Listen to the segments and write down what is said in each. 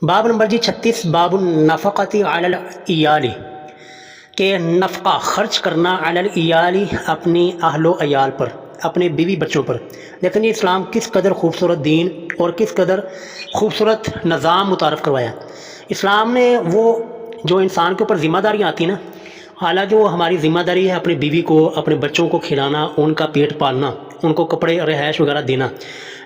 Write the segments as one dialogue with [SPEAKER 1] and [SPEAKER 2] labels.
[SPEAKER 1] باب نمبر 36 باب النفقۃ علی العیال کہ نفقہ خرچ کرنا علی العیال اپنی اہل و عیال پر، اپنے بیوی بچوں پر۔ لیکن یہ اسلام کس قدر خوبصورت دین اور کس قدر خوبصورت نظام متعارف کروایا۔ اسلام نے وہ جو انسان کے اوپر ذمہ داریاں آتی ہیں نا، حالانکہ وہ ہماری ذمہ داری ہے اپنی بیوی کو، اپنے بچوں کو کھلانا، ان کا پیٹ پالنا، ان کو کپڑے رہائش وغیرہ دینا،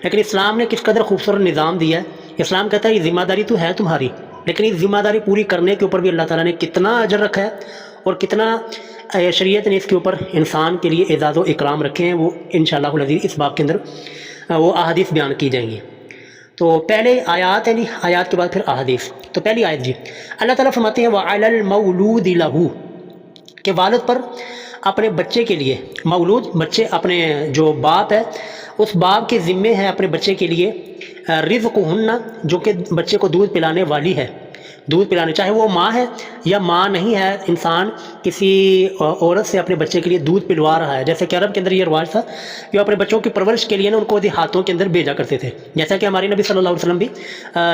[SPEAKER 1] لیکن اسلام نے کس قدر خوبصورت نظام دیا ہے۔ اسلام کہتا ہے یہ ذمہ داری تو ہے تمہاری، لیکن اس ذمہ داری پوری کرنے کے اوپر بھی اللہ تعالیٰ نے کتنا اجر رکھا ہے اور کتنا شریعت نے اس کے اوپر انسان کے لیے اعزاز و اکرام رکھے ہیں، وہ انشاءاللہ العزیز اس باب کے اندر وہ احادیث بیان کی جائیں گی۔ تو پہلے آیات ہیں جی، آیات کے بعد پھر احادیث۔ تو پہلی آیت جی، اللہ تعالیٰ فرماتے ہیں وَعَلَى الْمَوْلُودِ لَهُ کہ والد پر اپنے بچے کے لیے، مولود بچے اپنے جو باپ ہے اس باپ کے ذمے ہے اپنے بچے کے لیے رزقہن جو کہ بچے کو دودھ پلانے والی ہے، دودھ پلانے، چاہے وہ ماں ہے یا ماں نہیں ہے، انسان کسی عورت سے اپنے بچے کے لیے دودھ پلوا رہا ہے۔ جیسے کہ عرب کے اندر یہ رواج تھا کہ وہ اپنے بچوں کی پرورش کے لیے نا ان کو دیہاتوں کے اندر بھیجا کرتے تھے، جیسا کہ ہمارے نبی صلی اللہ علیہ وسلم بھی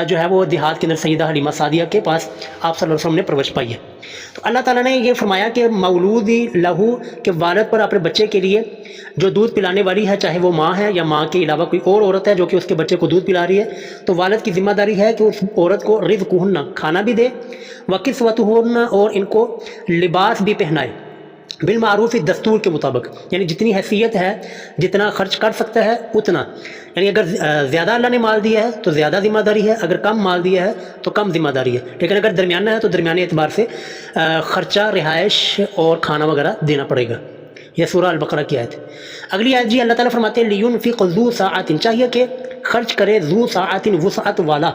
[SPEAKER 1] جو ہے وہ دیہات کے اندر سیدہ حلیمہ سعدیہ کے پاس آپ صلی اللہ علیہ وسلم نے پرورش پائی ہے۔ تو اللہ تعالیٰ نے یہ فرمایا کہ مولود لہو کہ والد پر اپنے بچے کے لیے جو دودھ پلانے والی ہے، چاہے وہ ماں ہے یا ماں کے علاوہ کوئی اور عورت ہے جو کہ اس کے بچے کو دودھ پلا رہی ہے، تو والد کی ذمہ داری ہے کہ اس عورت کو رزقہن کھانا بھی دے، وکسوتہن اور ان کو لباس بھی پہنائے، بالمعروف دستور کے مطابق، یعنی جتنی حیثیت ہے جتنا خرچ کر سکتا ہے اتنا، یعنی اگر زیادہ اللہ نے مال دیا ہے تو زیادہ ذمہ داری ہے، اگر کم مال دیا ہے تو کم ذمہ داری ہے، لیکن اگر درمیانہ ہے تو درمیانے اعتبار سے خرچہ، رہائش اور کھانا وغیرہ دینا پڑے گا۔ یہ سورہ البقرہ کی آیت۔ اگلی آیت جی، اللہ تعالیٰ فرماتے ہیں لِيُنْفِقْ ذُو سَاعَةٍ چاہیے کہ خرچ کرے ذو ساعت وسعت والا،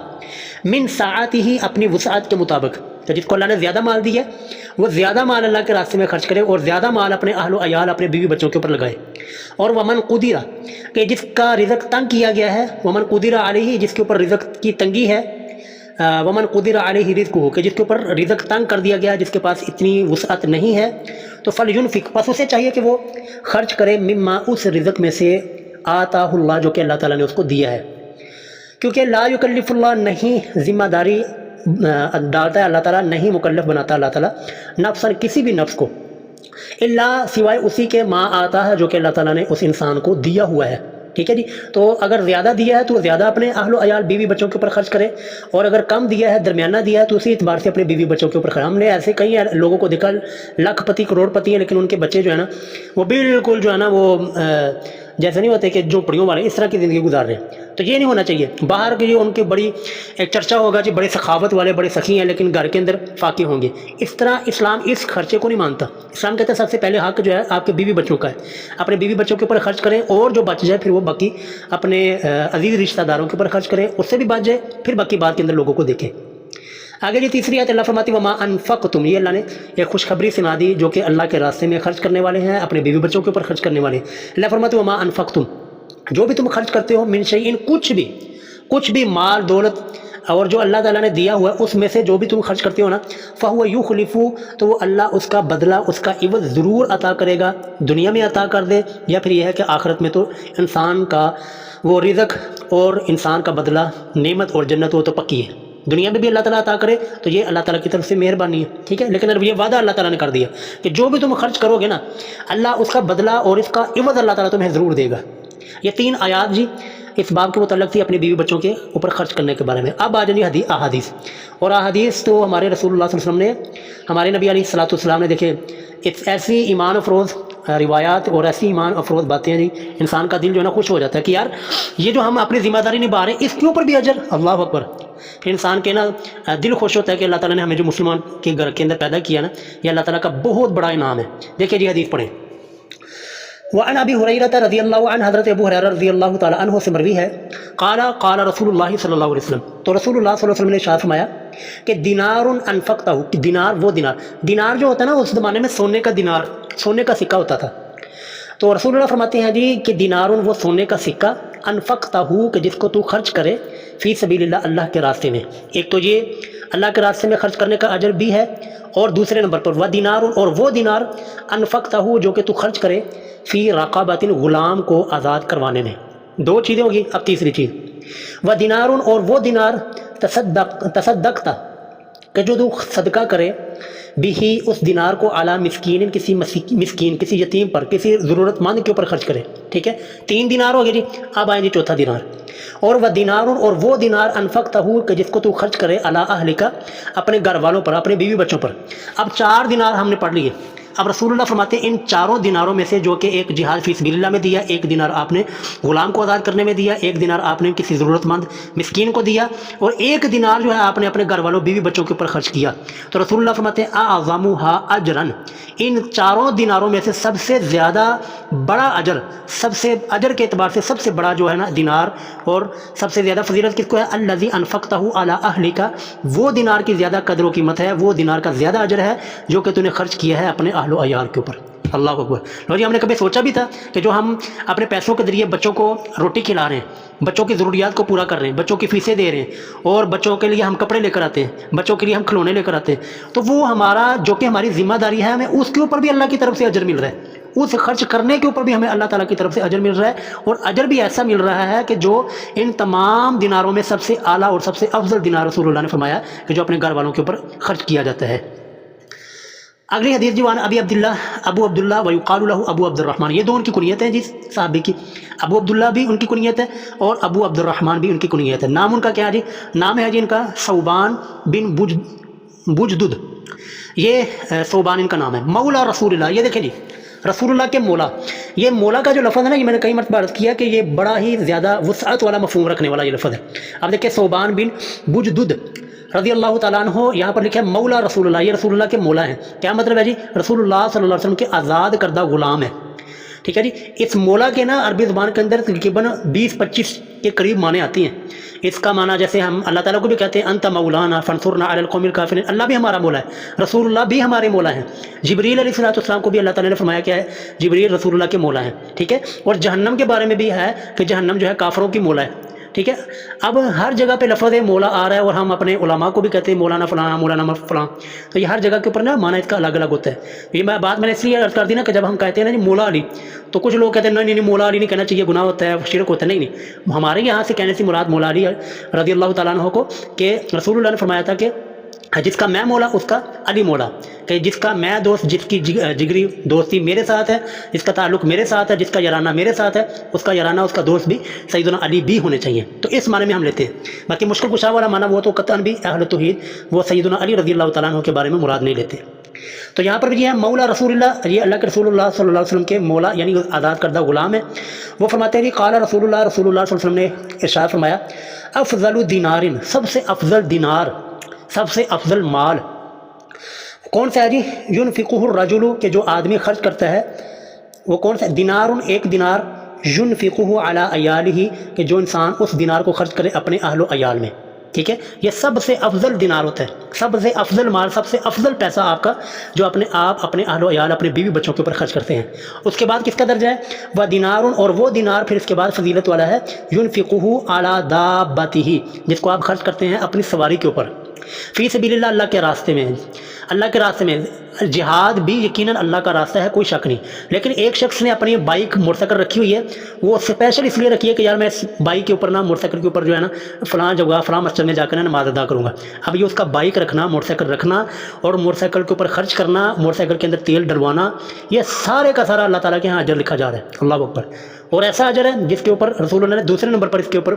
[SPEAKER 1] من ساعت ہی اپنی وسعت کے مطابق، تو جس کو اللہ نے زیادہ مال دیا وہ زیادہ مال اللہ کے راستے میں خرچ کرے اور زیادہ مال اپنے اہل و عیال، اپنے بیوی بچوں کے اوپر لگائے۔ اور ومن قدر کہ جس کا رزق تنگ کیا گیا ہے، ومن قدر علیہ جس کے اوپر رزق کی تنگی ہے، ومن قدر علیہ رزقہ کہ جس کے اوپر رزق تنگ کر دیا گیا، جس کے پاس اتنی وسعت نہیں ہے، تو فلینفق پس اسے چاہیے کہ وہ خرچ کرے مما اس رزق میں سے آتاہ اللہ جو کہ اللہ تعالیٰ نے اس کو دیا ہے، کیونکہ لا یکلف اللہ نہیں ذمہ داری ڈالتا ہے اللہ تعالیٰ، نہیں مکلف بناتا اللہ تعالیٰ نفساً کسی بھی نفس کو، اللہ سوائے اسی کے ما آتا ہے جو کہ اللہ تعالیٰ نے اس انسان کو دیا ہوا ہے۔ ٹھیک ہے جی، تو اگر زیادہ دیا ہے تو زیادہ اپنے اہل و عیال بیوی بچوں کے اوپر خرچ کرے، اور اگر کم دیا ہے، درمیانہ دیا ہے، تو اسی اعتبار سے اپنے بیوی بچوں کے اوپر خرچ۔ ہم نے ایسے کئی لوگوں کو دیکھا لاکھ پتی کروڑ پتی ہیں، لیکن ان کے بچے جو ہے نا وہ بالکل جو ہے نا وہ جیسے نہیں ہوتے کہ جھونپڑیوں والے اس طرح کی زندگی گزار رہے ہیں۔ تو یہ نہیں ہونا چاہیے۔ باہر کے جو ان کے بڑی ایک چرچا ہوگا جی بڑے سخاوت والے، بڑے سخی ہیں، لیکن گھر کے اندر فاقے ہوں گے، اس طرح اسلام اس خرچے کو نہیں مانتا۔ اسلام کہتا ہے سب سے پہلے حق جو ہے آپ کے بیوی بچوں کا ہے، اپنے بیوی بچوں کے اوپر خرچ کریں، اور جو بچ جائے پھر وہ باقی اپنے عزیز رشتہ داروں کے اوپر خرچ کریں، اس سے بھی بچ جائے پھر باقی بات کے اندر لوگوں کو دیکھیں۔ آگے جی تیسری آیت اللہ فرماتی وما انفقتم، یہ اللہ نے ایک خوشخبری سنا دی جو کہ اللہ کے راستے میں خرچ کرنے والے ہیں، اپنے بیوی بچوں کے اوپر خرچ کرنے والے ہیں۔ اللہ فرماتی وما انفقتم جو بھی تم خرچ کرتے ہو، من شیئن کچھ بھی مال دولت اور جو اللہ تعالیٰ نے دیا ہوا ہے اس میں سے جو بھی تم خرچ کرتے ہو نا، فہو یخلف تو وہ اللہ اس کا بدلہ، اس کا عوض ضرور عطا کرے گا، دنیا میں عطا کر دے، یا پھر یہ ہے کہ آخرت میں تو انسان کا وہ رزق اور انسان کا بدلہ، نعمت اور جنت وہ تو پکی ہے، دنیا میں بھی اللہ تعالیٰ عطا کرے تو یہ اللہ تعالیٰ کی طرف سے مہربانی ہے۔ ٹھیک ہے، لیکن اب یہ وعدہ اللہ تعالیٰ نے کر دیا کہ جو بھی تم خرچ کرو گے نا، اللہ اس کا بدلہ اور اس کا عوض اللہ تعالیٰ تمہیں ضرور دے گا۔ یہ تین آیات جی اس باب کے متعلق تھی اپنی بیوی بچوں کے اوپر خرچ کرنے کے بارے میں۔ اب آ جائیں جی احادیث، اور احادیث تو ہمارے رسول اللہ صلی اللہ علیہ وسلم نے، ہمارے نبی علیہ الصلوۃ والسلام نے دیکھے ایسی ایمان افروز روایات اور ایسی ایمان افروز باتیں ہیں جی، انسان کا دل جو ہے نا خوش ہو جاتا ہے کہ یار یہ جو ہم اپنی ذمہ داری نبھا رہے ہیں اس کے اوپر بھی اجر، اللہ اکبر۔ پھر انسان کے نا دل خوش ہوتا ہے کہ اللہ تعالیٰ نے ہمیں جو مسلمان کے گھر کے اندر پیدا کیا نا، یہ اللہ تعالیٰ کا بہت بڑا انعام ہے۔ دیکھیے جی حدیث پڑھیں۔ وعن ابی ہریرہ رضی اللہ عنہ، حضرت ابو ہریرہ رضی اللہ تعالی عنہ سے مروی ہے، قال رسول اللہ صلی اللہ علیہ وسلم، تو رسول اللہ صلی اللہ علیہ وسلم نے ارشاد فرمایا کہ دینار انفقتہ، دینار وہ دینار جو ہوتا ہے نا اس زمانے میں سونے کا دینار، سونے کا سکہ ہوتا تھا، تو رسول اللہ فرماتے ہیں جی کہ دینار وہ سونے کا سکہ، انفقتہ کہ جس کو تو خرچ کرے، فی سبیل اللہ اللہ کے راستے میں، ایک تو یہ اللہ کے راستے میں خرچ کرنے کا اجر بھی ہے، اور دوسرے نمبر پر وہ دینار، اور وہ دینار انفقتہ جو کہ تو خرچ کرے فی رقابۃ غلام کو آزاد کروانے میں۔ دو چیزیں ہوگی، اب تیسری چیز وہ دینار، اور وہ دینار تصدقتا کہ جو تو صدقہ کرے بھی اس دینار کو اعلیٰ مسکین مسکین کسی یتیم پر کسی ضرورت مند کے اوپر خرچ کرے. ٹھیک ہے, 3 دینار ہو گئے جی. اب آئیں جی چوتھا دینار. اور وہ دینار اور وہ دینار انفقتہ کہ جس کو تو خرچ کرے علی اہلک اپنے گھر والوں پر اپنے بیوی بچوں پر. اب 4 دینار ہم نے پڑھ لیے. اب رسول اللہ فرماتے ہیں ان 4 دیناروں میں سے جو کہ ایک جہاد فی سبیل اللہ میں دیا, 1 دینار آپ نے غلام کو آزاد کرنے میں دیا, 1 دینار آپ نے کسی ضرورت مند مسکین کو دیا, اور 1 دینار جو ہے آپ نے اپنے گھر والوں بیوی بچوں کے اوپر خرچ کیا. تو رسول اللہ فرماتے ہیں اعظمھا اجرا, ان 4 دیناروں میں سے سب سے زیادہ بڑا اجر, سب سے اجر کے اعتبار سے سب سے بڑا جو ہے نا دینار اور سب سے زیادہ فضیلت کس کو ہے, الذی انفقتہ علی اہلک, وہ دینار کی زیادہ قدر و قیمت ہے, وہ دینار کا زیادہ اجر ہے جو کہ تو نے خرچ کیا ہے اپنے اہل و عیال کے اوپر. اللہ اکبر. لو جی, ہم نے کبھی سوچا بھی تھا کہ جو ہم اپنے پیسوں کے ذریعے بچوں کو روٹی کھلا رہے ہیں, بچوں کی ضروریات کو پورا کر رہے ہیں, بچوں کی فیسیں دے رہے ہیں, اور بچوں کے لیے ہم کپڑے لے کر آتے ہیں, بچوں کے لیے ہم کھلونے لے کر آتے ہیں, تو وہ ہمارا جو کہ ہماری ذمہ داری ہے, ہمیں اس کے اوپر بھی اللہ کی طرف سے اجر مل رہا ہے, اس خرچ کرنے کے اوپر بھی ہمیں اللہ تعالیٰ کی طرف سے اجر مل رہا ہے. اور اجر بھی ایسا مل رہا ہے کہ جو ان تمام دیناروں میں سب سے اعلیٰ اور سب سے افضل دینار رسول اللہ نے فرمایا کہ جو اپنے گھر والوں کے اوپر خرچ کیا جاتا ہے. اگلی حدیث جو ابی عبداللہ ابو عبداللہ ویقال له ابو عبد الرحمن, یہ 2 ان کی کنیت ہیں جی صحابی کی. ابو عبداللہ بھی ان کی کنیت ہے اور ابو عبد الرحمن بھی ان کی کنیت ہے. نام ان کا کیا ہے جی؟ نام ہے جی ان کا ثوبان بن بجدد. یہ ثوبان ان کا نام ہے. مولا رسول اللہ, یہ دیکھیں جی رسول اللہ کے مولا. یہ مولا کا جو لفظ ہے نا, یہ میں نے کئی مرتبہ عرض کیا کہ یہ بڑا ہی زیادہ وسعت والا مفہوم رکھنے والا یہ لفظ ہے. اب دیکھیں ثوبان بن بجدد رضی اللہ تعالیٰ عنہ, یہاں پر لکھا ہے مولا رسول اللہ, یہ رسول اللہ کے مولا ہیں. کیا مطلب ہے جی؟ رسول اللہ صلی اللہ علیہ وسلم کے آزاد کردہ غلام ہے. ٹھیک ہے جی. اس مولا کے نا عربی زبان کے اندر تقریباً 20-25 کے قریب معنی آتی ہیں. اس کا معنی جیسے ہم اللہ تعالیٰ کو بھی کہتے ہیں انت مولانا فانصرنا علی القوم الکافرین, اللہ بھی ہمارا مولا ہے, رسول اللہ بھی ہمارے مولا ہیں. جبریل علیہ السلام کو بھی اللہ تعالیٰ نے فرمایا کیا ہے, جبریل رسول اللہ کے مولا ہیں. ٹھیک ہے. اور جہنم کے بارے میں بھی ہے کہ جہنم جو ہے کافروں کی مولا ہے. ٹھیک ہے. اب ہر جگہ پہ لفظ مولا آ رہا ہے, اور ہم اپنے علماء کو بھی کہتے ہیں مولانا فلاں مولانا فلاں, تو یہ ہر جگہ کے اوپر نا معنی اس کا الگ الگ ہوتا ہے. یہ بات میں نے اس لیے عرض کر دی نا کہ جب ہم کہتے ہیں نا جی مولا علی, تو کچھ لوگ کہتے ہیں نہیں مولا علی نہیں کہنا چاہیے, گناہ ہوتا ہے, شرک ہوتا ہے. نہیں, ہمارے یہاں سے کہنے سے مراد مولا علی رضی اللہ تعالیٰ عنہ کو, کہ رسول اللہ نے فرمایا تھا کہ جس کا میں مولا اس کا علی مولا, کہ جس کا میں دوست, جس کی جگری دوستی میرے ساتھ ہے, جس کا تعلق میرے ساتھ ہے, جس کا یارانہ میرے ساتھ ہے, اس کا یارانہ اس کا دوست بھی سیدنا علی بھی ہونے چاہیے. تو اس معنی میں ہم لیتے ہیں. باقی مشکل کشا والا معنی وہ تو قطعاً بھی اہل توحید وہ سیدنا علی رضی اللہ تعالیٰ عنہ کے بارے میں مراد نہیں لیتے. تو یہاں پر بھی یہ ہے مولا رسول اللہ, یہ اللہ کے رسول اللہ صلی اللہ علیہ وسلم کے مولا یعنی آزاد کردہ غلام ہے. وہ فرماتے ہیں کہ قال رسول اللہ صلی اللہ علیہ وسلم نے ارشاد فرمایا افضل دینار, سب سے افضل دینار, سب سے افضل مال کون سا ہے جی؟ ینفقہ الرجل, کہ جو آدمی خرچ کرتا ہے وہ کون سا؟ دینار, 1 دینار, ینفقہ علی عیالہ, کہ جو انسان اس دینار کو خرچ کرے اپنے اہل و عیال میں. ٹھیک ہے. یہ سب سے افضل دینار ہوتا ہے, سب سے افضل مال, سب سے افضل پیسہ آپ کا جو آپ اپنے اہل و عیال اپنے بیوی بچوں کے اوپر خرچ کرتے ہیں. اس کے بعد کس کا درجہ ہے؟ وہ دینار, اور وہ دینار پھر اس کے بعد فضیلت والا ہے ینفقہ علی دابتہ, جس کو آپ خرچ کرتے ہیں اپنی سواری کے اوپر. فی سبیل اللہ, اللہ کے راستے میں, اللہ کے راستے میں. جہاد بھی یقیناً اللہ کا راستہ ہے, کوئی شک نہیں, لیکن ایک شخص نے اپنی بائک موٹر سائیکل رکھی ہوئی ہے, وہ اسپیشل اس لیے رکھی ہے کہ یار میں اس بائک کے اوپر نا موٹر سائیکل کے اوپر جو ہے نا فلاں جگہ فلاں مسجد میں جا کر نماز ادا کروں گا. اب یہ اس کا بائک رکھنا, موٹر سائیکل رکھنا اور موٹر سائیکل کے اوپر خرچ کرنا, موٹر سائیکل کے اندر تیل ڈلوانا, یہ سارے کا سارا اللہ تعالیٰ کے یہاں اجر لکھا جا رہا ہے. اللہ اکبر. اور ایسا اجر ہے جس کے اوپر رسول اللہ نے دوسرے نمبر پر اس کے اوپر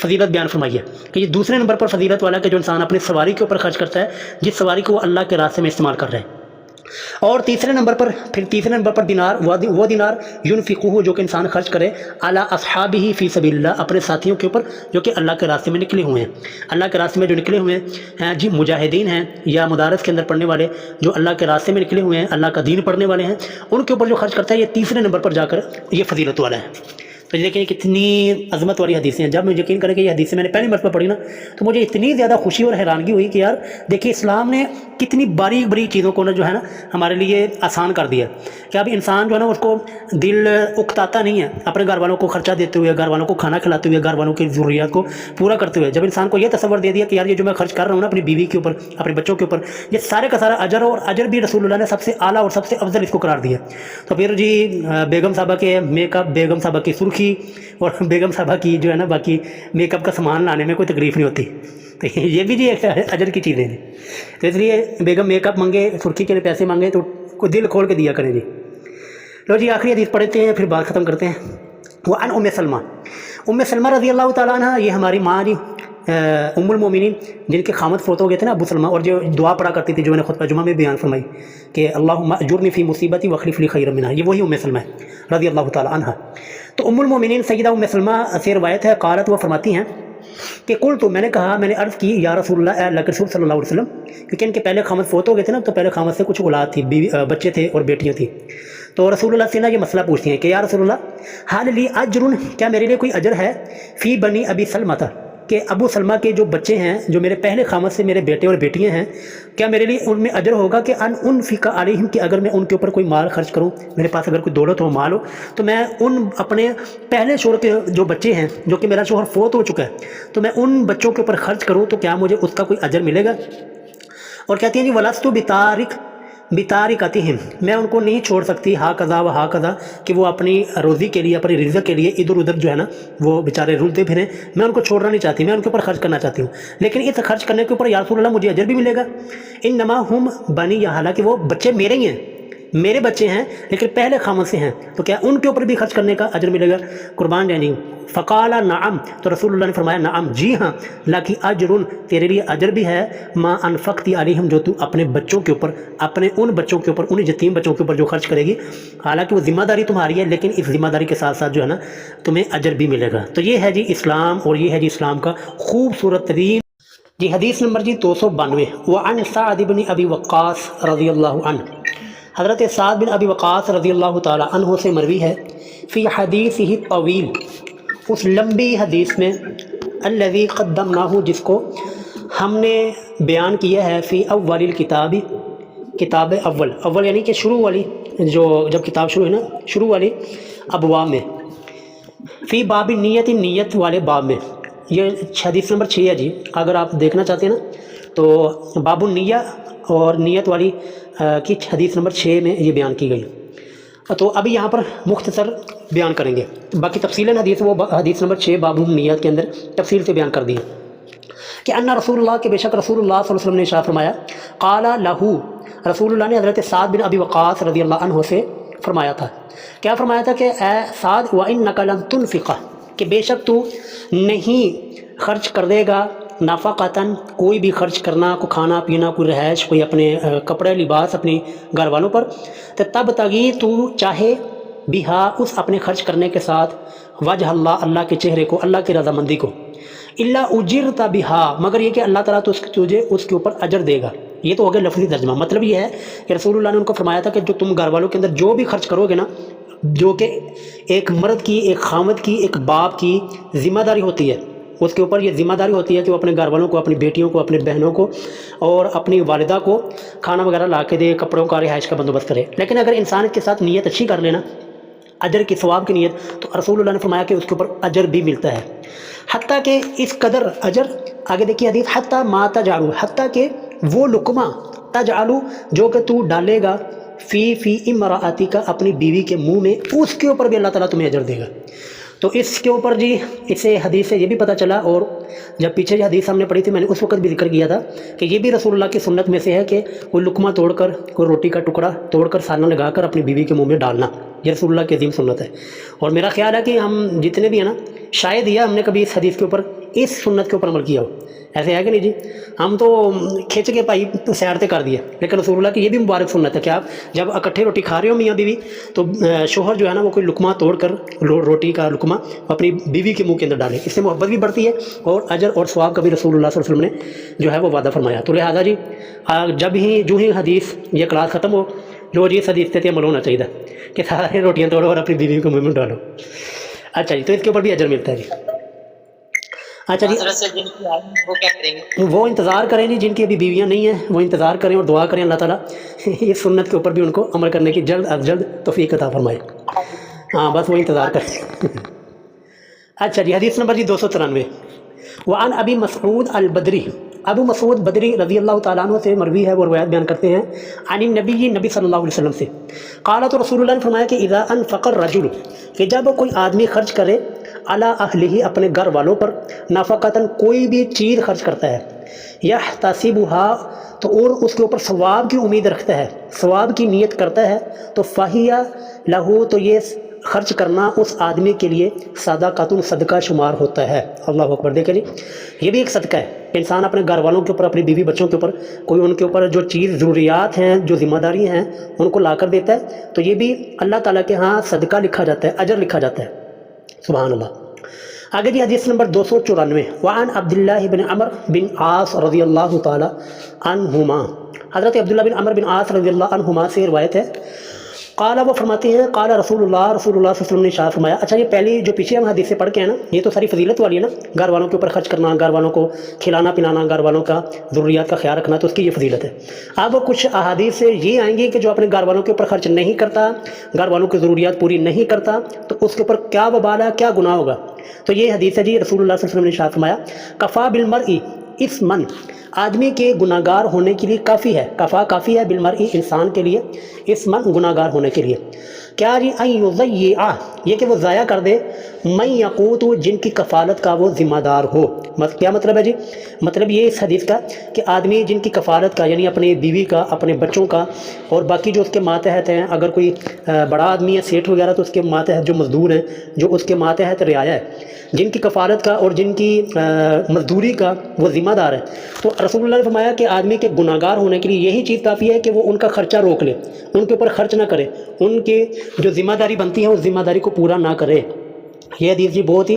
[SPEAKER 1] فضیلت بیان فرمائی ہے کہ یہ دوسرے نمبر پر فضیلت والا کہ جو انسان اپنی سواری کے اوپر خرچ کرتا ہے, جس سواری کو وہ اللہ کے راستے میں استعمال کر رہے ہیں. اور تیسرے نمبر پر دینار, وہ دینار ینفقہ, جو کہ انسان خرچ کرے علی اصحابہ فی سبیل اللہ, اپنے ساتھیوں کے اوپر جو کہ اللہ کے راستے میں نکلے ہوئے ہیں. اللہ کے راستے میں جو نکلے ہوئے ہیں جی, مجاہدین ہیں یا مدارس کے اندر پڑھنے والے جو اللہ کے راستے میں نکلے ہوئے ہیں, اللہ کا دین پڑھنے والے ہیں, ان کے اوپر جو خرچ کرتا ہے یہ تیسرے نمبر پر جا کر یہ فضیلت والا ہے. تو دیکھیں کتنی عظمت والی حدیثیں ہیں. جب میں یقین کریں کہ یہ حدیثیں میں نے پہلی مرتبہ پڑھی نا, تو مجھے اتنی زیادہ خوشی اور حیرانگی ہوئی کہ یار دیکھیے اسلام نے کتنی باریک باریک چیزوں کو نا جو ہے نا ہمارے لیے آسان کر دیا کہ اب انسان جو ہے نا اس کو دل اکتاتا نہیں ہے اپنے گھر والوں کو خرچہ دیتے ہوئے, گھر والوں کو کھانا کھلاتے ہوئے, گھر والوں کی ضروریات کو پورا کرتے ہوئے. جب انسان کو یہ تصور دے دیا کہ یار یہ جو میں خرچ کر رہا ہوں نا اپنی بیوی کے اوپر, اپنے بچوں کے اوپر, یہ سارے کا سارا اجر, اور اجر بھی رسول اللہ نے سب سے اعلیٰ اور سب سے افضل اس کو قرار دیا. تو پھر جی بیگم صاحبہ کے میک اپ, بیگم صاحبہ کی سرخی, سرخی اور بیگم صاحبہ کی جو ہے نا باقی میک اپ کا سامان لانے میں کوئی تکلیف نہیں ہوتی، تو یہ بھی جی ایک اجر کی چیزیں ہیں، تو اس لیے بیگم میک اپ مانگے، سرخی کے لیے پیسے مانگے تو کوئی دل کھول کے دیا کریں جی۔ لو جی آخری حدیث پڑھتے ہیں پھر بات ختم کرتے ہیں۔ وعن ام سلمہ، ام سلمہ رضی اللہ تعالیٰ عنہ، یہ ہماری ماں جی ام المومنین جن کے خامد فوت ہو گئے تھے نا ابو سلمہ، اور جو دعا پڑھا کرتی تھی جو میں نے خطبہ جمعہ میں بیان فرمائی کہ اللہم اجرنی فی مصیبتی واخلف لی خیرا منہا، یہ وہی ام سلمہ ہے رضی اللہ تعالیٰ عنہ۔ تو ام المومنین سیدہ ام سلمہ سے روایت ہے، قالت، وہ فرماتی ہیں کہ قلت، میں نے کہا، میں نے عرض کی، یا رسول اللہ، اے اللہ کے رسول صلی اللہ علیہ وسلم، کیونکہ ان کے پہلے خامد فوت ہو گئے تھے نا، تو پہلے خامد سے کچھ اولاد تھی، بچے تھے اور بیٹیاں تھیں، تو رسول اللہ سے نا یہ مسئلہ پوچھتی ہیں کہ یا رسول اللہ، حال لی اجر، کیا میرے لیے کوئی اجر ہے، فی بنی ابی سلمہ، کہ ابو سلمہ کے جو بچے ہیں جو میرے پہلے خامد سے میرے بیٹے اور بیٹیاں ہیں، کیا میرے لیے ان میں اجر ہوگا کہ ان انفق علیہم، کہ اگر میں ان کے اوپر کوئی مال خرچ کروں، میرے پاس اگر کوئی دولت ہو، مال ہو، تو میں ان اپنے پہلے شوہر کے جو بچے ہیں، جو کہ میرا شوہر فوت ہو چکا ہے، تو میں ان بچوں کے اوپر خرچ کروں تو کیا مجھے اس کا کوئی اجر ملے گا؟ اور کہتی ہیں جی ولستو بتارکتہم، میں ان کو نہیں چھوڑ سکتی، ہا قضا و ہا قضا، کہ وہ اپنی روزی کے لیے، اپنی رزق کے لیے ادھر ادھر جو ہے نا وہ بیچارے رلتے پھریں، میں ان کو چھوڑنا نہیں چاہتی، میں ان کے اوپر خرچ کرنا چاہتی ہوں، لیکن اس خرچ کرنے کے اوپر یا رسول اللہ مجھے اجر بھی ملے گا؟ انما ہم بنی، حالانکہ وہ بچے میرے ہی ہیں، میرے بچے ہیں لیکن پہلے خامد سے ہیں، تو کیا ان کے اوپر بھی خرچ کرنے کا اجر ملے گا؟ قربان جانی، فقال نعم، تو رسول اللہ نے فرمایا نعم، جی ہاں، لکی اجر، تیرے لیے اجر بھی ہے، ما انفقتی علیہم، جو تو اپنے بچوں کے اوپر، اپنے ان بچوں کے اوپر، ان یتیم بچوں کے اوپر جو خرچ کرے گی، حالانکہ وہ ذمہ داری تمہاری ہے، لیکن اس ذمہ داری کے ساتھ ساتھ جو ہے نا تمہیں اجر بھی ملے گا۔ تو یہ ہے جی اسلام، اور یہ ہے جی اسلام کا خوبصورت ترین جی حدیث نمبر جی 292۔ وعن سعد بن ابی وقاص رضی اللہ عنہ، حضرت سعد بن ابی وقاص رضی اللہ تعالی عنہ سے مروی ہے، فی حدیثہ طویل، اس لمبی حدیث میں، الذی قدمناہ، جس کو ہم نے بیان کیا ہے، فی اول الکتاب، کتاب اول یعنی کہ شروع والی، جو جب کتاب شروع ہے نا، شروع والی ابواب میں، فی باب نیت، نیت والے باب میں، یہ حدیث نمبر 6 ہے جی، اگر آپ دیکھنا چاہتے ہیں نا تو باب النیہ اور نیت والی کی حدیث نمبر 6 میں یہ بیان کی گئی۔ تو ابھی یہاں پر مختصر بیان کریں گے، باقی تفصیل حدیث وہ حدیث نمبر 6 باب النیت کے اندر تفصیل سے بیان کر دی کہ ان رسول اللہ، کے بے شک رسول اللہ صلی اللہ علیہ وسلم نے ارشاد فرمایا، قال لہو، رسول اللہ نے حضرت سعد بن ابی وقاص رضی اللہ عنہ سے فرمایا تھا، کیا فرمایا تھا کہ اے سعد، وَإِنَّكَ لَن تُنْفِقَ، کہ بے شک تو نہیں خرچ کر دے گا، نفقتاً، کوئی بھی خرچ کرنا، کوئی کھانا پینا، کوئی رہائش، کوئی اپنے کپڑے لباس اپنی گھر والوں پر، تو تب تگی، تو چاہے، بہا، اس اپنے خرچ کرنے کے ساتھ، وجہ اللہ، اللہ کے چہرے کو، اللہ کی رضامندی کو، اللہ اجرت بہا، مگر یہ کہ اللہ تعالیٰ تو تجھے اس کے اوپر اجر دے گا۔ یہ تو ہو گیا لفظی ترجمہ، مطلب یہ ہے کہ رسول اللہ نے ان کو فرمایا تھا کہ جو تم گھر والوں کے اندر جو بھی خرچ کرو گے نا، جو کہ ایک مرد کی، ایک خامد کی، ایک باپ کی ذمہ داری ہوتی ہے، اس کے اوپر یہ ذمہ داری ہوتی ہے کہ وہ اپنے گھر والوں کو، اپنی بیٹیوں کو، اپنی بہنوں کو اور اپنی والدہ کو کھانا وغیرہ لا کے دے، کپڑوں کا، رہائش کا بندوبست کرے، لیکن اگر انسان کے ساتھ نیت اچھی کر لینا، اجر کی، ثواب کی نیت، تو رسول اللہ نے فرمایا کہ اس کے اوپر اجر بھی ملتا ہے، حتیٰ کہ اس قدر اجر، آگے دیکھیے حدیث، حتیٰ ما تجعلو، حتیٰ کہ وہ لقمہ، تجعلو، جو کہ تو ڈالے گا، فی امراتی کا، اپنی بیوی کے منہ میں، اس کے اوپر بھی اللہ تعالیٰ تمہیں اجر دے گا۔ تو اس کے اوپر جی، اسے حدیث سے یہ بھی پتہ چلا، اور جب پیچھے یہ حدیث ہم نے پڑھی تھی، میں نے اس وقت بھی ذکر کیا تھا کہ یہ بھی رسول اللہ کی سنت میں سے ہے کہ کوئی لقمہ توڑ کر، کوئی روٹی کا ٹکڑا توڑ کر، سالن لگا کر اپنی بیوی کے منہ میں ڈالنا، یہ رسول اللہ کی عظیم سنت ہے۔ اور میرا خیال ہے کہ ہم جتنے بھی ہیں نا، شاید یہ ہم نے کبھی اس حدیث کے اوپر، اس سنت کے اوپر عمل کیا ہو، ایسے ہے کہ نہیں جی؟ ہم تو کھینچ کے پائی سیرتے کر دیا، لیکن رسول اللہ کی یہ بھی مبارک سنت ہے کہ آپ جب اکٹھے روٹی کھا رہے ہو میاں بیوی، تو شوہر جو ہے نا وہ کوئی لقمہ توڑ کر، روٹی کا لقمہ اپنی بیوی کے منہ کے اندر ڈالے، اس سے محبت بھی بڑھتی ہے، اور اجر اور ثواب کا بھی رسول اللہ صلی اللہ علیہ وسلم نے جو ہے وہ وعدہ فرمایا۔ تو لہٰذا جی جو ہی حدیث، یہ کلاس ختم ہو، جو جی اس حدیث سے عمل ہونا چاہیے کہ سارے روٹیاں توڑو اور اپنی بیوی کو منہ میں ڈالو۔ اچھا جی، تو اس کے اوپر بھی اجر ملتا ہے جی۔ اچھا جی،
[SPEAKER 2] وہ کیا کریں گے؟
[SPEAKER 1] وہ انتظار کریں جی، جن کی ابھی بیویاں نہیں ہیں، وہ انتظار کریں اور دعا کریں اللہ تعالیٰ اس سنت کے اوپر بھی ان کو عمل کرنے کی جلد از جلد توفیق عطا فرمائے۔ ہاں بس وہ انتظار کریں۔ اچھا جی، حدیث نمبر جی 293۔ وعن ابی مسعود البدری ابو مسعود بدری رضی اللہ تعالیٰ عنہ سے مروی ہے، وہ روایت بیان کرتے ہیں عن نبی صلی اللہ علیہ وسلم سے، قال تو رسول اللہ نے فرمایا کہ اذا انفق الرجل، کہ جب کوئی آدمی خرچ کرے علی اہلہ، اپنے گھر والوں پر، نفقتاً، کوئی بھی چیز خرچ کرتا ہے، یحتسبها، تو اور اس کے اوپر ثواب کی امید رکھتا ہے، ثواب کی نیت کرتا ہے، تو فہیا لہو، تو یہ خرچ کرنا اس آدمی کے لیے صدقۃ، صدقہ شمار ہوتا ہے۔ اللہ اکبر۔ دیکھیں جی، یہ بھی ایک صدقہ ہے کہ انسان اپنے گھر والوں کے اوپر، اپنی بیوی بچوں کے اوپر، کوئی ان کے اوپر جو چیز ضروریات ہیں، جو ذمہ داری ہیں، ان کو لا کر دیتا ہے، تو یہ بھی اللہ تعالیٰ کے ہاں صدقہ لکھا جاتا ہے، اجر لکھا جاتا ہے۔ سبحان اللہ۔ آگے جی حدیث نمبر 294، وعن عبداللہ بن عمر بن عاص رضی اللہ تعالی عنہما، حضرت عبداللہ بن عمر بن عاص رضی اللہ عنہما سے روایت ہے، قال، وہ فرماتے ہیں، قال رسول اللہ صلی اللہ علیہ وسلم نے ارشاد فرمایا۔ اچھا، یہ پہلی جو پیچھے ہم حدیث سے پڑھ کے ہیں نا، یہ تو ساری فضیلت والی ہے نا، گھر والوں کے اوپر خرچ کرنا، گھر والوں کو کھلانا پلانا، گھر والوں کا ضروریات کا خیال رکھنا، تو اس کی یہ فضیلت ہے۔ اب کچھ احادیث سے یہ آئیں گی کہ جو اپنے گھر والوں کے اوپر خرچ نہیں کرتا، گھر والوں کی ضروریات پوری نہیں کرتا، تو اس کے اوپر کیا وبال ہے، کیا گناہ ہوگا۔ تو یہ حدیث ہے جی، رسول اللہ صلی اللہ علیہ وسلم نے ارشاد فرمایا، کفا بالمرء اثما، آدمی کے گناہ گار ہونے کے لیے کافی ہے، کفا کافی ہے، بالمرء انسان کے لیے، اثما گناہ گار ہونے کے لیے، کیا جی، ان یضیع، یہ کہ وہ ضائع کر دے، من یقوت، جن کی کفالت کا وہ ذمہ دار ہو۔ کیا مطلب ہے جی؟ مطلب یہ اس حدیث کا کہ آدمی جن کی کفالت کا، یعنی اپنی بیوی کا، اپنے بچوں کا، اور باقی جو اس کے ماتحت ہیں، اگر کوئی بڑا آدمی ہے، سیٹھ وغیرہ، تو اس کے ماتحت جو مزدور ہیں، جو اس کے ماتحت رعایا ہے، جن کی کفالت کا اور جن کی مزدوری کا وہ ذمہ دار ہے، تو رسول اللہ نے فرمایا کہ آدمی کے گناہ گار ہونے کے لیے یہی چیز کافی ہے کہ وہ ان کا خرچہ روک لے، ان کے اوپر خرچ نہ کرے، ان کے جو ذمہ داری بنتی ہے اس ذمہ داری کو پورا نہ کرے۔ یہ حدیث جی بہت ہی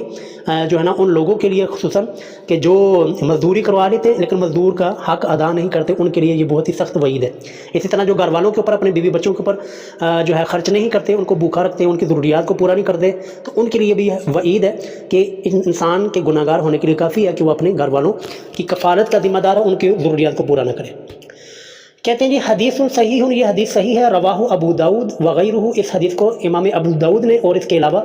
[SPEAKER 1] جو ہے نا ان لوگوں کے لیے خصوصاً کہ جو مزدوری کروا لیتے ہیں لیکن مزدور کا حق ادا نہیں کرتے، ان کے لیے یہ بہت ہی سخت وعید ہے۔ اسی طرح جو گھر والوں کے اوپر، اپنے بیوی بچوں کے اوپر جو ہے خرچ نہیں کرتے، ان کو بھوکا رکھتے ہیں، ان کی ضروریات کو پورا نہیں کرتے، تو ان کے لیے بھی وعید ہے کہ انسان کے گناہ گار ہونے کے لیے کافی ہے کہ وہ اپنے گھر والوں کی کفالت کا ذمہ دار ہے، ان کی ضروریات کو پورا نہ کرے۔ کہتے ہیں جی حدیث صحیح، یہ حدیث صحیح ہے، رواہ ابو داؤد وغیرہ، اس حدیث کو امام ابو داؤد نے اور اس کے علاوہ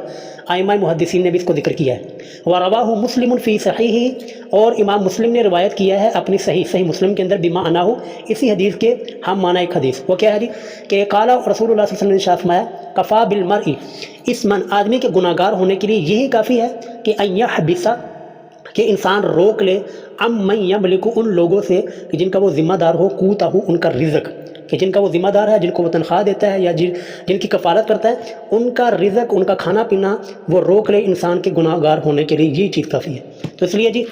[SPEAKER 1] ائمہ محدثین نے بھی اس کو ذکر کیا ہے۔ ورواہ مسلم فی صحیح، اور امام مسلم نے روایت کیا ہے اپنی صحیح مسلم کے اندر، بما انہ، اسی حدیث کے ہم معنی ایک حدیث، وہ کیا ہے جی کہ قال رسول اللہ صلی اللہ علیہ وسلم نے ارشاد فرمایا، کفا بالمرء اثما، آدمی کے گناہ گار ہونے کے لیے یہی کافی ہے کہ ان یحبس، کہ انسان روک لے، ام من یملک، ان لوگوں سے کہ جن کا وہ ذمہ دار ہو، قوتہ، ان کا رزق، کہ جن کا وہ ذمہ دار ہے، جن کو وہ تنخواہ دیتا ہے یا جن کی کفالت کرتا ہے، ان کا رزق، ان کا کھانا پینا وہ روک لے انسان کے گناہ گار ہونے کے لیے، یہ چیز کافی ہے۔ تو اس لیے جی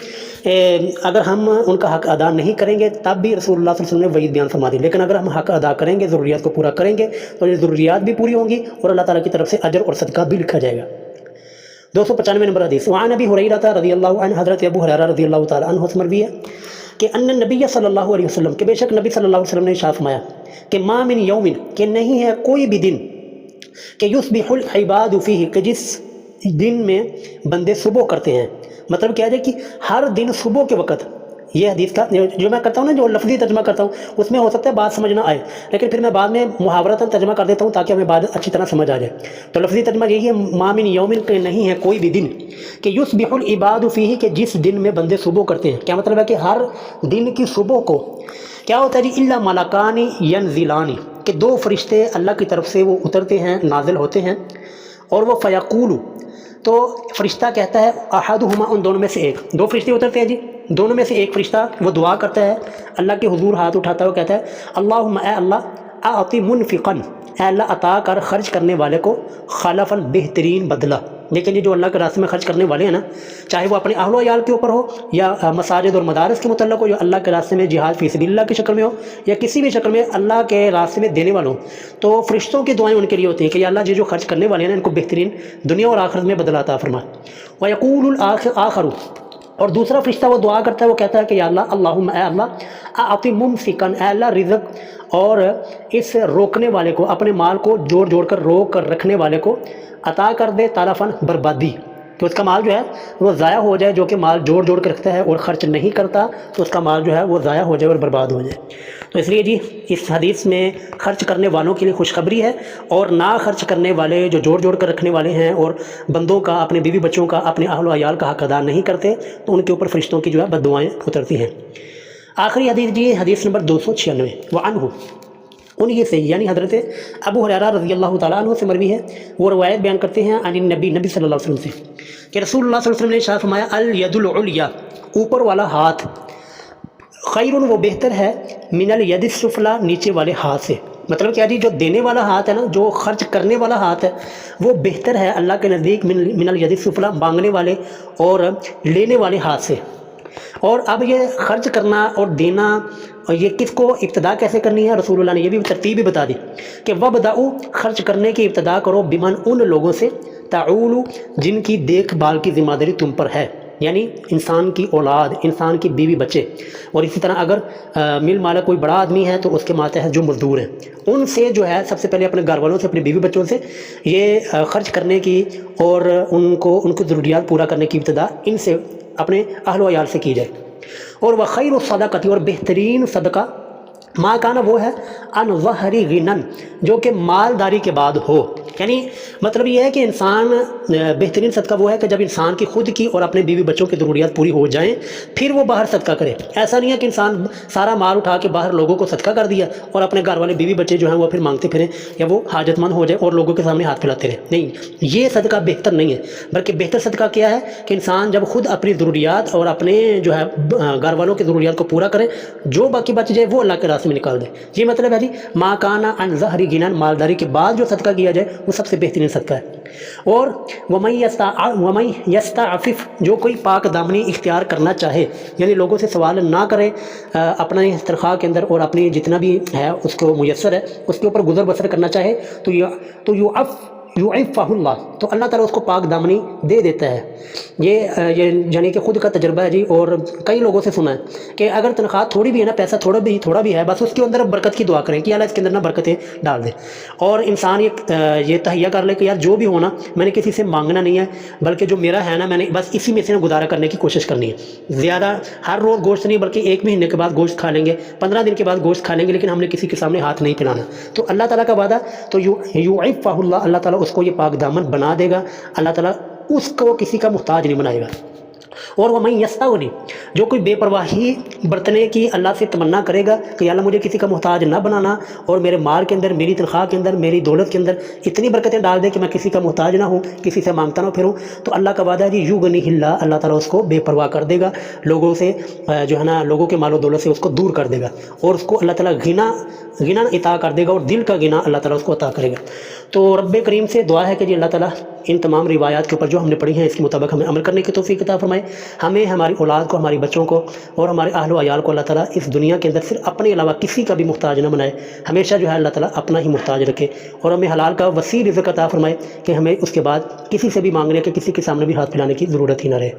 [SPEAKER 1] اگر ہم ان کا حق ادا نہیں کریں گے تب بھی رسول اللہ صلی اللہ علیہ وسلم نے وعید بیان فرما دی، لیکن اگر ہم حق ادا کریں گے، ضروریات کو پورا کریں گے، تو یہ ضروریات بھی پوری ہوں گی اور اللہ تعالیٰ کی طرف سے اجر اور صدقہ بھی لکھا جائے گا۔ 295 نمبر حدیث، وعن ابی ہریرہ رضی اللہ عنہ، حضرت ابو ہریرہ رضی اللہ تعالی عنہ سے مروی ہے کہ ان نبی صلی اللہ علیہ وسلم، کہ بے شک نبی صلی اللہ علیہ وسلم نے ارشاد فرمایا کہ ما من یوم، کہ نہیں ہے کوئی بھی دن، کہ یصبح العباد فیہ، کہ جس دن میں بندے صبح کرتے ہیں، مطلب کیا ہے کہ ہر دن صبح کے وقت، یہ حدیث کا جو میں کرتا ہوں نا، جو لفظی ترجمہ کرتا ہوں، اس میں ہو سکتا ہے بات سمجھ نہ آئے، لیکن پھر میں بعد میں محاورتاً ترجمہ کر دیتا ہوں تاکہ ہمیں بات اچھی طرح سمجھ آ جائے۔ تو لفظی ترجمہ یہی ہے، ما من یوم، کہ نہیں ہے کوئی بھی دن، کہ یصبح العباد فیہ، کہ جس دن میں بندے صبح کرتے ہیں۔ کیا مطلب ہے کہ ہر دن کی صبح کو کیا ہوتا ہے جی، الا ملکان ینزلان، کہ دو فرشتے اللہ کی طرف سے وہ اترتے ہیں، نازل ہوتے ہیں، اور وہ فیقول، تو فرشتہ کہتا ہے، احدہما، ان دونوں میں سے ایک، دو فرشتے اترتے ہیں جی، دونوں میں سے ایک فرشتہ وہ دعا کرتا ہے، اللہ کے حضور ہاتھ اٹھاتا ہے، وہ کہتا ہے، اللہم، اے اللہ، اعطی منفقا، اے اللہ عطا کر خرچ کرنے والے کو، خلفا، بہترین بدلہ۔ لیکن یہ جو اللہ کے راستے میں خرچ کرنے والے ہیں نا، چاہے وہ اپنے اہل و عیال کے اوپر ہو یا مساجد اور مدارس کے متعلق ہو، یا اللہ کے راستے میں جہاد فی سبیل اللہ کی شکل میں ہو، یا کسی بھی شکل میں اللہ کے راستے میں دینے والوں، تو فرشتوں کی دعائیں ان کے لیے ہوتی ہیں کہ یا اللہ، یہ جو خرچ کرنے والے ہیں نا، ان کو بہترین دنیا اور آخرت میں بدلہ عطا فرما۔ وَيَقُولُ الْآخَرُ، اور دوسرا فرشتہ وہ دعا کرتا ہے، وہ کہتا ہے کہ یا اللہ، اللہم، اے اللہ، اعطی ممسکن، اے اللہ رزق اور اس روکنے والے کو، اپنے مال کو جوڑ جوڑ کر روک کر رکھنے والے کو عطا کر دے، تلفاً، بربادی، کہ اس کا مال جو ہے وہ ضائع ہو جائے، جو کہ مال جوڑ جوڑ کے رکھتا ہے اور خرچ نہیں کرتا، تو اس کا مال جو ہے وہ ضائع ہو جائے اور برباد ہو جائے۔ تو اس لیے جی اس حدیث میں خرچ کرنے والوں کے لیے خوشخبری ہے، اور نہ خرچ کرنے والے جو جوڑ جوڑ کر رکھنے والے ہیں اور بندوں کا، اپنے بیوی بچوں کا، اپنے اہل و عیال کا حق ادا نہیں کرتے، تو ان کے اوپر فرشتوں کی جو ہے بد دعائیں اترتی ہیں۔ آخری حدیث جی حدیث نمبر 296 وعنہ انہی سے یعنی حضرت ابو ہریرہ رضی اللہ تعالیٰ عنہ سے مروی ہے، وہ روایت بیان کرتے ہیں عن النبی نبی صلی اللہ علیہ وسلم سے کہ رسول اللہ صلی اللہ علیہ وسلم نے ارشاد فرمایا الید العلیٰ اوپر والا ہاتھ خیر وہ بہتر ہے من الید السفلی نیچے والے ہاتھ سے. مطلب کیا جی جو دینے والا ہاتھ ہے نا، جو خرچ کرنے والا ہاتھ ہے وہ بہتر ہے اللہ کے نزدیک من الید السفلی مانگنے والے اور لینے والے ہاتھ سے. اور اب یہ خرچ کرنا اور دینا اور یہ کس کو ابتدا کیسے کرنی ہے، رسول اللہ نے یہ بھی ترتیب بھی بتا دی کہ وَبْدَأُوا خرچ کرنے کی ابتدا کرو بمن ان لوگوں سے تعول جن کی دیکھ بھال کی ذمہ داری تم پر ہے، یعنی انسان کی اولاد، انسان کی بیوی بچے. اور اسی طرح اگر مل مالک کوئی بڑا آدمی ہے تو اس کے ماتحت جو مزدور ہیں ان سے جو ہے سب سے پہلے اپنے گھر والوں سے، اپنے بیوی بچوں سے یہ خرچ کرنے کی اور ان کی ضروریات پورا کرنے کی ابتدا ان سے اپنے اہل و عیال سے کی جائے. اور وخیر الصدقۃ اور بہترین صدقہ ما کانا وہ ہے ان ظہر غنن جو کہ مالداری کے بعد ہو. یعنی مطلب یہ ہے کہ انسان بہترین صدقہ وہ ہے کہ جب انسان کی خود کی اور اپنے بیوی بچوں کی ضروریات پوری ہو جائیں پھر وہ باہر صدقہ کرے. ایسا نہیں ہے کہ انسان سارا مال اٹھا کے باہر لوگوں کو صدقہ کر دیا اور اپنے گھر والے بیوی بچے جو ہیں وہ پھر مانگتے پھریں یا وہ حاجت مند ہو جائے اور لوگوں کے سامنے ہاتھ پھیلاتے رہیں. نہیں، یہ صدقہ بہتر نہیں ہے، بلکہ بہتر صدقہ کیا ہے کہ انسان جب خود اپنی ضروریات اور اپنے جو ہے گھر والوں کی ضروریات کو پورا کرے، جو باقی بچ جائے وہ اللہ کے راستے میں نکال دے. یہ مطلب ہے جی ما کانا عن ظہر غنن مالداری کے بعد جو صدقہ کیا جائے وہ سب سے بہترین صدقہ ہے. اور وَمَن يَسْتَعْفِفْ جو کوئی پاک دامنی اختیار کرنا چاہے، یعنی لوگوں سے سوال نہ کرے، اپنا تنخواہ کے اندر اور اپنی جتنا بھی ہے اس کو میسر ہے اس کے اوپر گزر بسر کرنا چاہے تو یعفہ اللہ تو اللہ تعالیٰ اس کو پاک دامنی دے دیتا ہے. یہ یعنی کہ خود کا تجربہ ہے جی، اور کئی لوگوں سے سنا ہے کہ اگر تنخواہ تھوڑی بھی ہے نا، پیسہ تھوڑا بھی ہے، بس اس کے اندر برکت کی دعا کریں کہ اللہ اس کے اندر نا برکتیں ڈال دے. اور انسان یہ تہیہ کر لے کہ یار جو بھی ہونا میں نے کسی سے مانگنا نہیں ہے، بلکہ جو میرا ہے نا میں نے بس اسی میں سے گزارا کرنے کی کوشش کرنی ہے. زیادہ ہر روز گوشت نہیں، بلکہ 1 مہینے کے بعد گوشت کھا لیں گے، 15 دن کے بعد گوشت کھا لیں گے، لیکن ہم نے کسی کے سامنے ہاتھ نہیں پھیلانا. تو اللہ تعالیٰ کا وعدہ تو یعفہ اللہ، اللہ تعالیٰ اس کو یہ پاک دامن بنا دے گا، اللہ تعالیٰ اس کو کسی کا محتاج نہیں بنائے گا. اور وَمَن يَسْتَغْنِ جو کوئی بے پرواہی برتنے کی اللہ سے تمنا کرے گا کہ اللہ مجھے کسی کا محتاج نہ بنانا اور میرے مال کے اندر، میری تنخواہ کے اندر، میری دولت کے اندر اتنی برکتیں ڈال دے کہ میں کسی کا محتاج نہ ہوں، کسی سے مانگتا نہ پھروں، تو اللہ کا وعدہ ہے جی یغنیہ اللہ، اللہ تعالیٰ اس کو بے پرواہ کر دے گا، لوگوں سے جو ہے نا لوگوں کے مال و دولت سے اس کو دور کر دے گا، اور اس کو اللہ تعالیٰ غنا عطا کر دے گا، اور دل کا غنا اللہ تعالیٰ اس کو عطا کرے گا. تو رب کریم سے دعا ہے کہ جی اللہ تعالیٰ ان تمام روایات کے اوپر جو ہم نے پڑھی ہیں اس کے مطابق ہمیں عمل کرنے کی توفیق عطا فرمائے. ہمیں، ہماری اولاد کو، ہماری بچوں کو اور ہمارے اہل و عیال کو اللہ تعالیٰ اس دنیا کے اندر صرف اپنے علاوہ کسی کا بھی محتاج نہ بنائے، ہمیشہ جو ہے اللہ تعالیٰ اپنا ہی محتاج رکھے، اور ہمیں حلال کا وسیع رزق عطا فرمائے کہ ہمیں اس کے بعد کسی سے بھی مانگنے کے، کسی کے سامنے بھی ہاتھ پھیلانے کی ضرورت ہی نہ رہے.